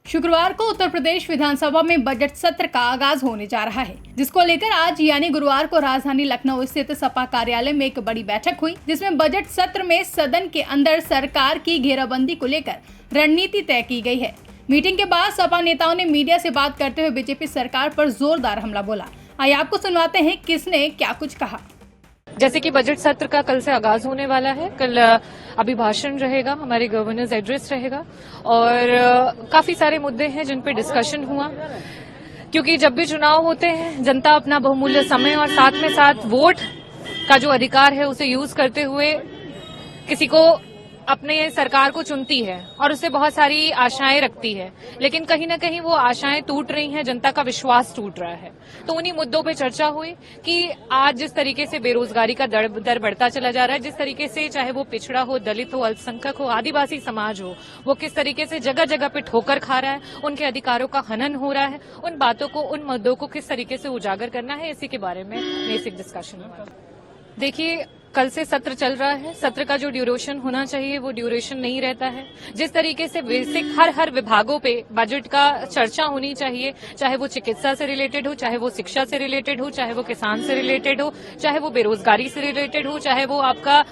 शुक्रवार को उत्तर प्रदेश विधानसभा में बजट सत्र का आगाज होने जा रहा है, जिसको लेकर आज यानी गुरुवार को राजधानी लखनऊ स्थित सपा कार्यालय में एक बड़ी बैठक हुई, जिसमें बजट सत्र में सदन के अंदर सरकार की घेराबंदी को लेकर रणनीति तय की गई है। मीटिंग के बाद सपा नेताओं ने मीडिया से बात करते हुए बीजेपी सरकार पर जोरदार हमला बोला। आइए आपको सुनवाते हैं किसने क्या कुछ कहा। जैसे कि बजट सत्र का कल से आगाज होने वाला है। कल अभिभाषण रहेगा, हमारे गवर्नर्स एड्रेस रहेगा और काफी सारे मुद्दे हैं जिन पे डिस्कशन हुआ, क्योंकि जब भी चुनाव होते हैं जनता अपना बहुमूल्य समय और साथ में साथ वोट का जो अधिकार है उसे यूज करते हुए किसी को अपने सरकार को चुनती है और उससे बहुत सारी आशाएं रखती है, लेकिन कहीं न कहीं वो आशाएं टूट रही हैं, जनता का विश्वास टूट रहा है। तो उन्हीं मुद्दों पे चर्चा हुई कि आज जिस तरीके से बेरोजगारी का दर बढ़ता चला जा रहा है, जिस तरीके से चाहे वो पिछड़ा हो, दलित हो, अल्पसंख्यक हो, आदिवासी समाज हो, वो किस तरीके से जगह जगह पे ठोकर खा रहा है, उनके अधिकारों का हनन हो रहा है, उन बातों को, उन मुद्दों को किस तरीके से उजागर करना है, इसी के बारे में बेसिक डिस्कशन हुआ। देखिए, कल से सत्र चल रहा है। सत्र का जो ड्यूरेशन होना चाहिए वो ड्यूरेशन नहीं रहता है। जिस तरीके से बेसिक हर विभागों पे बजट का चर्चा होनी चाहिए, चाहे वो चिकित्सा से रिलेटेड हो, चाहे वो शिक्षा से रिलेटेड हो, चाहे वो किसान से रिलेटेड हो, चाहे वो बेरोजगारी से रिलेटेड हो, चाहे वो आपका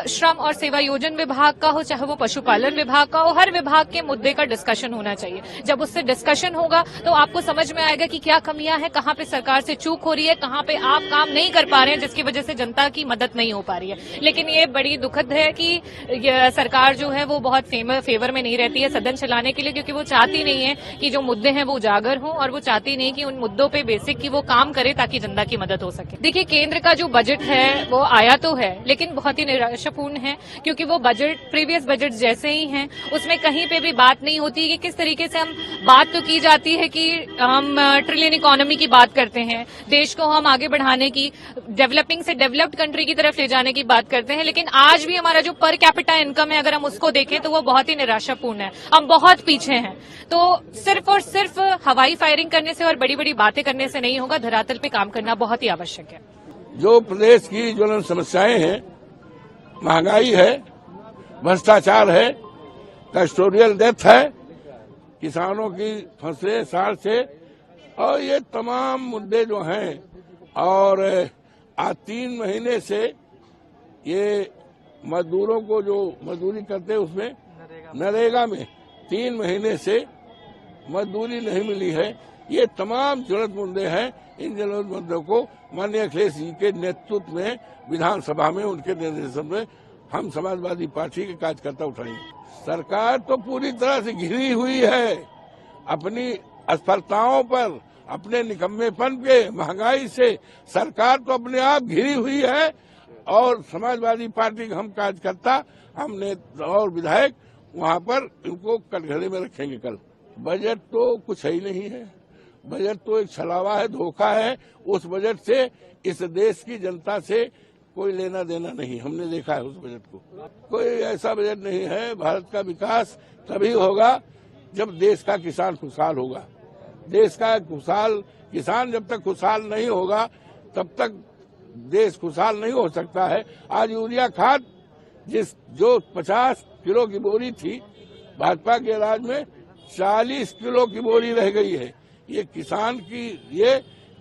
श्रम और सेवा योजन विभाग का हो, चाहे वो पशुपालन विभाग का हो, हर विभाग के मुद्दे का डिस्कशन होना चाहिए। जब उससे डिस्कशन होगा तो आपको समझ में आएगा कि क्या कमियां हैं, कहां पे सरकार से चूक हो रही है, कहां पे आप काम नहीं कर पा रहे हैं, जिसकी वजह से जनता की मदद नहीं हो पा रही है। लेकिन ये बड़ी दुखद है कि सरकार जो है वो बहुत फेवर में नहीं रहती है सदन चलाने के लिए, क्योंकि वो चाहती नहीं है कि जो मुद्दे हैं वो उजागर हों और वो चाहती नहीं कि उन मुद्दों पे बेसिक की वो काम करे ताकि जनता की मदद हो सके। देखिए, केंद्र का जो बजट है वो आया तो है, लेकिन बहुत ही निराशापूर्ण है, क्योंकि वो बजट प्रीवियस बजट जैसे ही हैं, उसमें कहीं पे भी बात नहीं होती कि किस तरीके से हम बात तो की जाती है कि हम ट्रिलियन इकोनॉमी की बात करते हैं, देश को हम आगे बढ़ाने की, डेवलपिंग से डेवलप्ड कंट्री की तरफ ले जाने की बात करते हैं, लेकिन आज भी हमारा जो पर कैपिटा इनकम है अगर हम उसको देखें तो वो बहुत ही निराशापूर्ण है। हम बहुत पीछे हैं। तो सिर्फ और सिर्फ हवाई फायरिंग करने से और बड़ी बड़ी बातें करने से नहीं होगा, धरातल पे काम करना बहुत ही आवश्यक है। जो प्रदेश की ज्वलंत समस्याएं हैं, महंगाई है, भ्रष्टाचार है, कस्टोडियल डेथ है, किसानों की फसलें साल से, और ये तमाम मुद्दे जो हैं, और आज 3 महीने से ये मजदूरों को जो मजदूरी करते हैं उसमें नरेगा में 3 महीने से मजदूरी नहीं मिली है। ये तमाम ज्वलंत मुद्दे हैं। इन ज्वलंत मुद्दों को माननीय अखिलेश जी के नेतृत्व में विधानसभा में, उनके निर्देशन में हम समाजवादी पार्टी के कार्यकर्ता उठाएंगे। सरकार तो पूरी तरह से घिरी हुई है अपनी असफलताओं पर, अपने निकम्मेपन के, महंगाई से सरकार तो अपने आप घिरी हुई है। और समाजवादी पार्टी के हम कार्यकर्ता, हमने और विधायक वहां पर इनको कटघरे में रखेंगे। कल बजट तो कुछ ही नहीं है, बजट तो एक छलावा है, धोखा है। उस बजट से इस देश की जनता से कोई लेना देना नहीं, हमने देखा है उस बजट को। कोई ऐसा बजट नहीं है। भारत का विकास तभी होगा जब देश का किसान खुशहाल होगा। देश का किसान जब तक खुशहाल नहीं होगा तब तक देश खुशहाल नहीं हो सकता है। आज यूरिया खाद जो 50 किलो की बोरी थी, भाजपा के राज में 40 किलो की बोरी रह गई है। ये किसान की, ये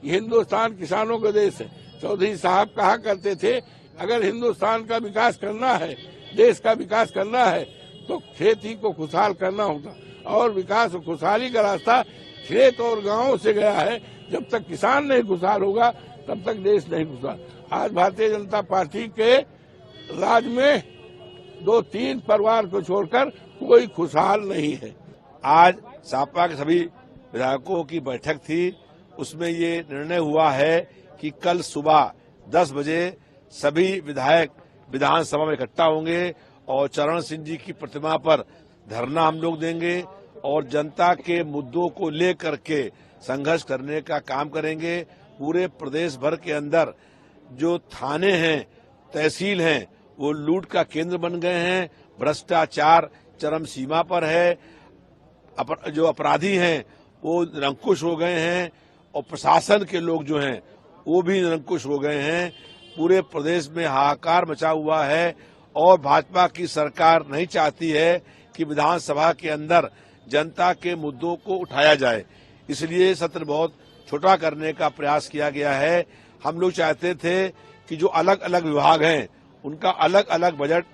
हिंदुस्तान किसानों का देश है। चौधरी साहब कहा करते थे, अगर हिंदुस्तान का विकास करना है, देश का विकास करना है, तो खेती को खुशहाल करना होगा। और विकास और खुशहाली का रास्ता खेत और गांवों से गया है। जब तक किसान नहीं खुशहाल होगा तब तक देश नहीं खुशहाल। आज भारतीय जनता पार्टी के राज में 2-3 परिवार को छोड़कर कोई खुशहाल नहीं है। आज सपा के सभी विधायकों की बैठक थी, उसमें ये निर्णय हुआ है कि कल सुबह 10 बजे सभी विधायक विधानसभा में इकट्ठा होंगे और चरण सिंह जी की प्रतिमा पर धरना हम लोग देंगे और जनता के मुद्दों को लेकर के संघर्ष करने का काम करेंगे। पूरे प्रदेश भर के अंदर जो थाने हैं, तहसील हैं, वो लूट का केंद्र बन गए हैं। भ्रष्टाचार चरम सीमा पर है। जो अपराधी हैं वो निरंकुश हो गए हैं और प्रशासन के लोग जो हैं वो भी निरंकुश हो गए हैं। पूरे प्रदेश में हाहाकार मचा हुआ है और भाजपा की सरकार नहीं चाहती है कि विधानसभा के अंदर जनता के मुद्दों को उठाया जाए। इसलिए सत्र बहुत छोटा करने का प्रयास किया गया है। हम लोग चाहते थे कि जो अलग अलग विभाग हैं उनका अलग अलग बजट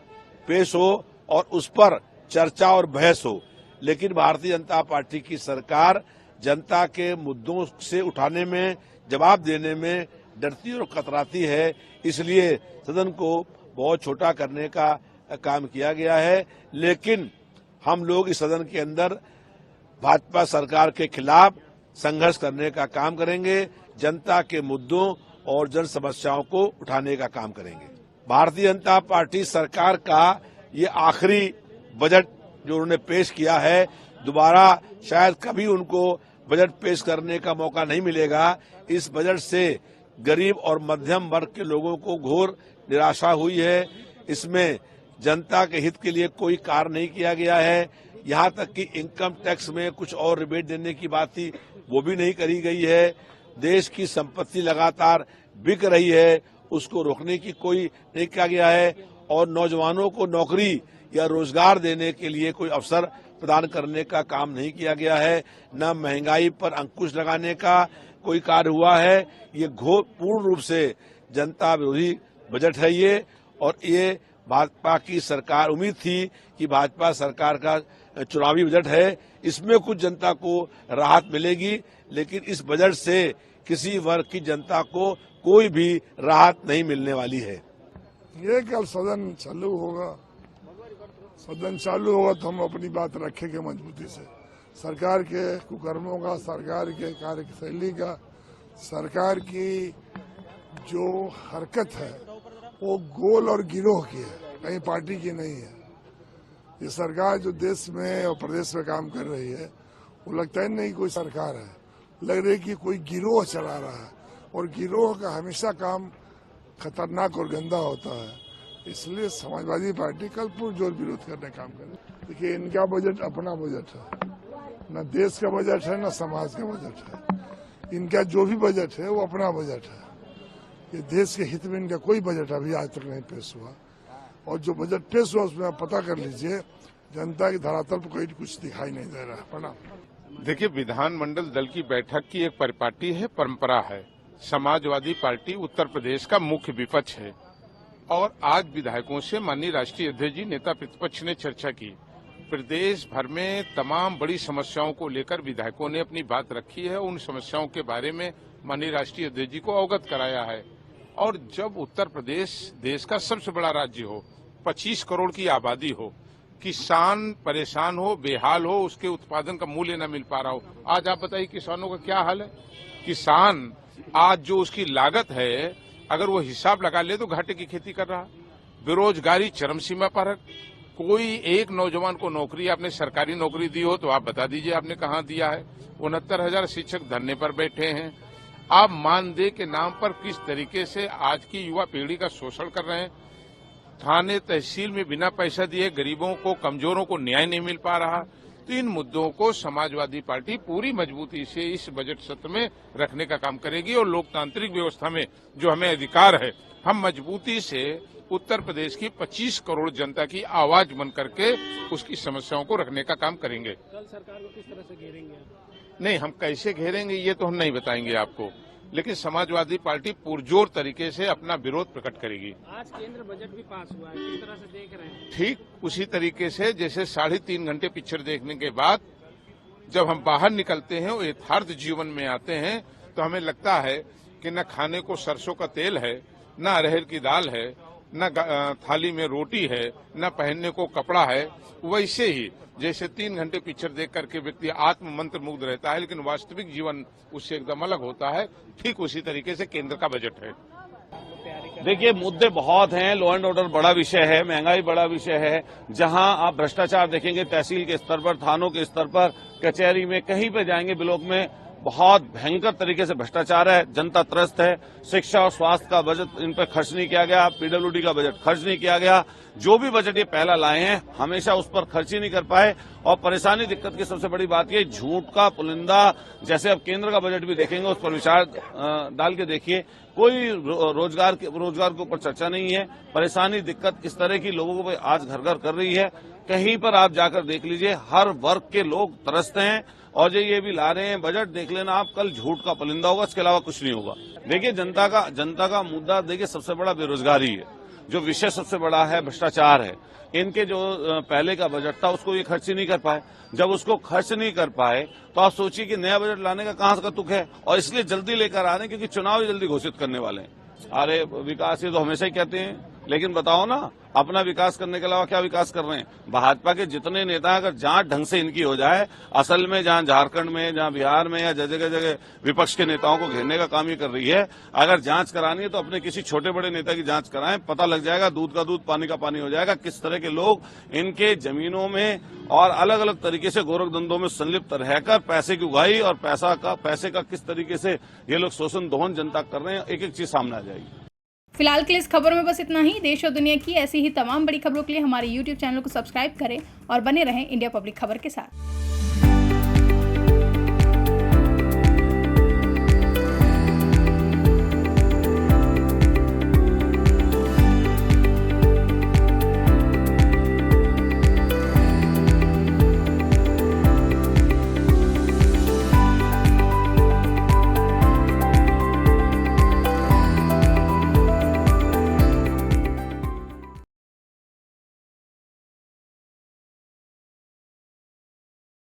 पेश हो और उस पर चर्चा और बहस हो, लेकिन भारतीय जनता पार्टी की सरकार जनता के मुद्दों से उठाने में, जवाब देने में डरती और कतराती है। इसलिए सदन को बहुत छोटा करने का काम किया गया है। लेकिन हम लोग इस सदन के अंदर भाजपा सरकार के खिलाफ संघर्ष करने का काम करेंगे, जनता के मुद्दों और जन समस्याओं को उठाने का काम करेंगे। भारतीय जनता पार्टी सरकार का ये आखिरी बजट जो उन्होंने पेश किया है, दोबारा शायद कभी उनको बजट पेश करने का मौका नहीं मिलेगा। इस बजट से गरीब और मध्यम वर्ग के लोगों को घोर निराशा हुई है। इसमें जनता के हित के लिए कोई कार्य नहीं किया गया है। यहाँ तक कि इनकम टैक्स में कुछ और रिबेट देने की बात थी, वो भी नहीं करी गई है। देश की संपत्ति लगातार बिक रही है, उसको रोकने की कोई नहीं किया गया है। और नौजवानों को नौकरी या रोजगार देने के लिए कोई अवसर प्रदान करने का काम नहीं किया गया है। न महंगाई पर अंकुश लगाने का कोई कार्य हुआ है। ये घोर पूर्ण रूप से जनता विरोधी बजट है ये। और ये भाजपा की सरकार, उम्मीद थी कि भाजपा सरकार का चुनावी बजट है, इसमें कुछ जनता को राहत मिलेगी, लेकिन इस बजट से किसी वर्ग की जनता को कोई भी राहत नहीं मिलने वाली है। ये कल सदन चालू होगा, तो हम अपनी बात रखेंगे मजबूती से। सरकार के कुकर्मों का, सरकार के कार्यशैली का, सरकार की जो हरकत है वो गोल और गिरोह की है, कहीं पार्टी की नहीं है। ये सरकार जो देश में और प्रदेश में काम कर रही है, वो लगता ही नहीं कोई सरकार है, लग रही कि कोई गिरोह चला रहा है। और गिरोह का हमेशा काम खतरनाक और गंदा होता है। इसलिए समाजवादी पार्टी कल पुरजोर विरोध करने काम करे। देखिए, इनका बजट अपना बजट है, न देश का बजट है न समाज का बजट है। इनका जो भी बजट है वो अपना बजट है। ये देश के हित में इनका कोई बजट अभी आज तक नहीं पेश हुआ। और जो बजट पेश हुआ उसमें आप पता कर लीजिए, जनता की धरातल पर कोई कुछ दिखाई नहीं दे रहा। प्रणाम। देखिए, विधानमंडल दल की बैठक की एक परिपाटी है, परंपरा है। समाजवादी पार्टी उत्तर प्रदेश का मुख्य विपक्ष है और आज विधायकों से माननीय राष्ट्रीय अध्यक्ष जी, नेता प्रतिपक्ष ने चर्चा की। प्रदेश भर में तमाम बड़ी समस्याओं को लेकर विधायकों ने अपनी बात रखी है। उन समस्याओं के बारे में माननीय राष्ट्रीय अध्यक्ष जी को अवगत कराया है। और जब उत्तर प्रदेश देश का सबसे बड़ा राज्य हो, 25 करोड़ की आबादी हो, किसान परेशान हो, बेहाल हो, उसके उत्पादन का मूल्य न मिल पा रहा हो, आज आप बताइए किसानों का क्या हाल है। किसान आज जो उसकी लागत है, अगर वो हिसाब लगा ले तो घाटे की खेती कर रहा। बेरोजगारी चरम सीमा पर है। कोई एक नौजवान को नौकरी, आपने सरकारी नौकरी दी हो तो आप बता दीजिए आपने कहाँ दिया है। 69,000 शिक्षक धरने पर बैठे हैं। आप मानदेय के नाम पर किस तरीके से आज की युवा पीढ़ी का शोषण कर रहे हैं। थाने तहसील में बिना पैसा दिए गरीबों को, कमजोरों को न्याय नहीं मिल पा रहा। तो इन मुद्दों को समाजवादी पार्टी पूरी मजबूती से इस बजट सत्र में रखने का काम करेगी। और लोकतांत्रिक व्यवस्था में जो हमें अधिकार है, हम मजबूती से उत्तर प्रदेश की 25 करोड़ जनता की आवाज बन करके उसकी समस्याओं को रखने का काम करेंगे। कल सरकार को किस तरह से घेरेंगे? नहीं, हम कैसे घेरेंगे ये तो हम नहीं बताएंगे आपको, लेकिन समाजवादी पार्टी पुरजोर तरीके से अपना विरोध प्रकट करेगी। आज केंद्र बजट भी पास हुआ है, किस तरह से देख रहे हैं? ठीक उसी तरीके से जैसे 3.5 घंटे पिक्चर देखने के बाद जब हम बाहर निकलते हैं और यथार्थ जीवन में आते हैं तो हमें लगता है कि न खाने को सरसों का तेल है, न अरहर की दाल है, न थाली में रोटी है, न पहनने को कपड़ा है। वैसे ही जैसे 3 घंटे पिक्चर देख करके व्यक्ति आत्म मंत्र मुग्ध रहता है, लेकिन वास्तविक जीवन उससे एकदम अलग होता है, ठीक उसी तरीके से केंद्र का बजट है। देखिए, मुद्दे बहुत हैं। लॉ एंड ऑर्डर बड़ा विषय है, महंगाई बड़ा विषय है। जहां आप भ्रष्टाचार देखेंगे तहसील के स्तर पर, थानों के स्तर पर, कचहरी में, कहीं पे जाएंगे ब्लॉक में बहुत भयंकर तरीके से भ्रष्टाचार है। जनता त्रस्त है। शिक्षा और स्वास्थ्य का बजट इन पर खर्च नहीं किया गया, पीडब्ल्यूडी का बजट खर्च नहीं किया गया। जो भी बजट ये पहला लाए हैं हमेशा उस पर खर्च ही नहीं कर पाए। और परेशानी, दिक्कत की सबसे बड़ी बात ये झूठ का पुलिंदा, जैसे अब केंद्र का बजट भी देखेंगे उस पर विचार डाल के देखिए कोई रोजगार के ऊपर चर्चा नहीं है। परेशानी, दिक्कत इस तरह की लोगों को आज घर घर कर रही है। कहीं पर आप जाकर देख लीजिए, हर वर्ग के लोग तरसते हैं और जो ये भी ला रहे हैं बजट, देख लेना आप, कल झूठ का पुलिंदा होगा, इसके अलावा कुछ नहीं होगा। देखिए, जनता का मुद्दा देखिए सबसे बड़ा बेरोजगारी है, जो विषय सबसे बड़ा है भ्रष्टाचार है। इनके जो पहले का बजट था उसको ये खर्च ही नहीं कर पाए। जब उसको खर्च नहीं कर पाए तो आप सोचिए कि नया बजट लाने का कहां का तुक है, और इसलिए जल्दी लेकर आ रहे हैं क्योंकि चुनाव जल्दी घोषित करने वाले हैं। अरे विकास ये तो हमेशा ही कहते हैं, लेकिन बताओ ना, अपना विकास करने के अलावा क्या विकास कर रहे हैं? भाजपा के जितने नेता, अगर जांच ढंग से इनकी हो जाए, असल में जहां झारखंड में, जहां बिहार में, या जगह जगह विपक्ष के नेताओं को घेरने का काम ही कर रही है। अगर जांच करानी है तो अपने किसी छोटे बड़े नेता की जांच कराएं, पता लग जाएगा, दूध का दूध पानी का पानी हो जाएगा, किस तरह के लोग इनके जमीनों में और अलग अलग तरीके से गोरख धंधों में संलिप्त रहकर पैसे की उगाही और पैसे का किस तरीके से ये लोग शोषण दोहन जनता कर रहे हैं, एक एक चीज सामने आ जाएगी। फिलहाल के लिए इस खबर में बस इतना ही। देश और दुनिया की ऐसी ही तमाम बड़ी खबरों के लिए हमारे YouTube चैनल को सब्सक्राइब करें और बने रहें इंडिया पब्लिक खबर के साथ।